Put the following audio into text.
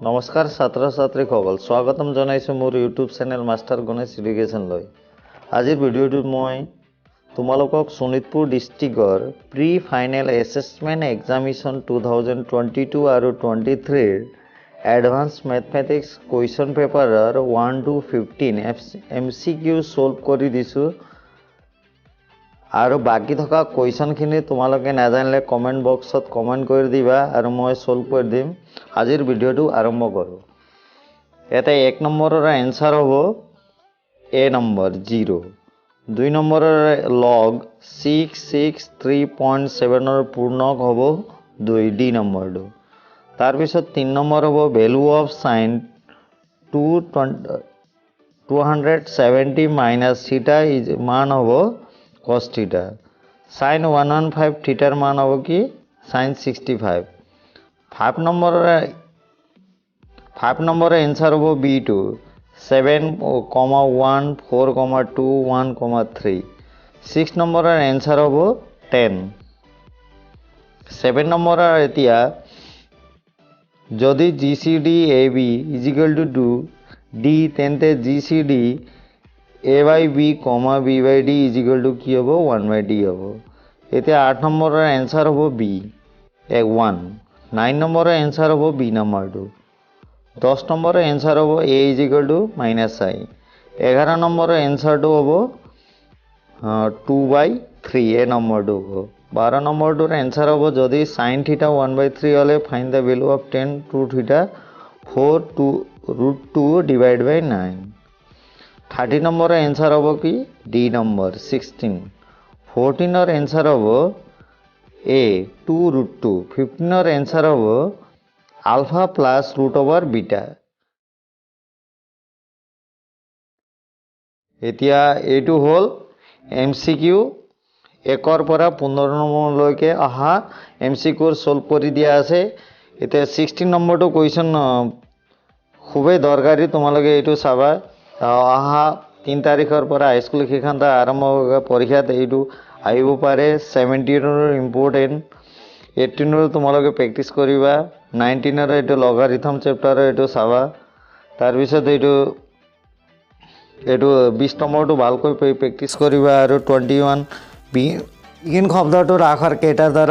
নমস্কাৰ ছাত্ৰ ছাত্ৰীসকল, স্বাগতম জনাইছোঁ মোৰ ইউটিউব চেনেল মাষ্টাৰ গণেশ ইৰিগেশ্যনলৈ। আজিৰ ভিডিঅ'টোত মই তোমালোকক শোণিতপুৰ ডিষ্ট্ৰিক্টৰ প্ৰি ফাইনেল এছেছমেণ্ট এক্সামিনেশ্যন 2022 আৰু 23ৰ এডভান্স মেথমেটিক্স কুৱেশ্যন পেপাৰৰ 1 to 15 MCQ ছল্ভ কৰি দিছোঁ। আৰু বাকি থকা কুৱেশ্যনখিনি তোমালোকে নাজানিলে কমেণ্ট বক্সত কমেণ্ট কৰি দিবা আৰু মই ছল্ভ কৰি দিম। আজিৰ ভিডিঅ'টো আৰম্ভ কৰোঁ। এটা 1 নম্বৰৰ এনসাৰ হ'ব A নম্বৰ 0, 2 নম্বৰৰ লগ 663.7ৰ পূৰ্ণক হ'ব 2 D নম্বৰটো। তাৰপিছত 3 নম্বৰ হ'ব ভেলু অফ সাইন 270 মাইনাছ থিটা মান হ'ব cos থিটা। সাইন 115 থিটাৰ মান হ'ব কি সাইন 65। 5 নম্বৰৰ এনসাৰ হ'ব B2, 7,1, 4,2, 1,3। 6 নম্বৰৰ এনসাৰ হ'ব 10। 7 নম্বৰৰ এতিয়া যদি GCD AB = 2D তেন্তে GCD A/B, B/D = কি হ'ব 1/D হ'ব। এতিয়া 8 নম্বৰৰ এনসাৰ হ'ব B 1। 9 নম্বৰৰ এনসাৰ হ'ব B নম্বৰটো। 10 নম্বৰৰ এনসাৰ হ'ব A = -I। 11 নম্বৰৰ এনসাৰটো হ'ব 2/3 A নম্বৰটো হ'ব। 12 নম্বৰটোৰ এনসাৰ হ'ব যদি sin থিটা 1/3 হ'লে find the value of tan 2 থিটা 4√2/9। 13 নম্বৰৰ এনসাৰ হ'ব কি D নম্বৰ 16। 14ৰ এনসাৰ হ'ব A 2√2। 15ৰ এনসাৰ হ'ব আলফা প্লাছ √/বিটা। এতিয়া এইটো হ'ল MCQ 1ৰ পৰা 15 নম্বৰলৈকে অহা MCQ ছল্ভ কৰি দিয়া আছে। এতিয়া 16 নম্বৰটো কুৱেশ্যন খুবেই দৰকাৰী, তোমালোকে এইটো চাবা। অহা 3 তাৰিখৰ পৰা হাইস্কুল শিক্ষান্ত আৰম্ভ হ'ব, পৰীক্ষাত এইটো আহিব পাৰে। 17ৰ ইম্পৰ্টেণ্ট, 18ৰ তোমালোকে প্ৰেক্টিছ কৰিবা, 19ৰ এইটো লগাৰিথম চেপ্টাৰৰ এইটো চাবা। তাৰপিছত এইটো 20 নম্বৰটো ভালকৈ প্ৰেক্টিছ কৰিবা আৰু 21 বিগিন শব্দটোৰ আখৰ কেইটাৰ দ্বাৰা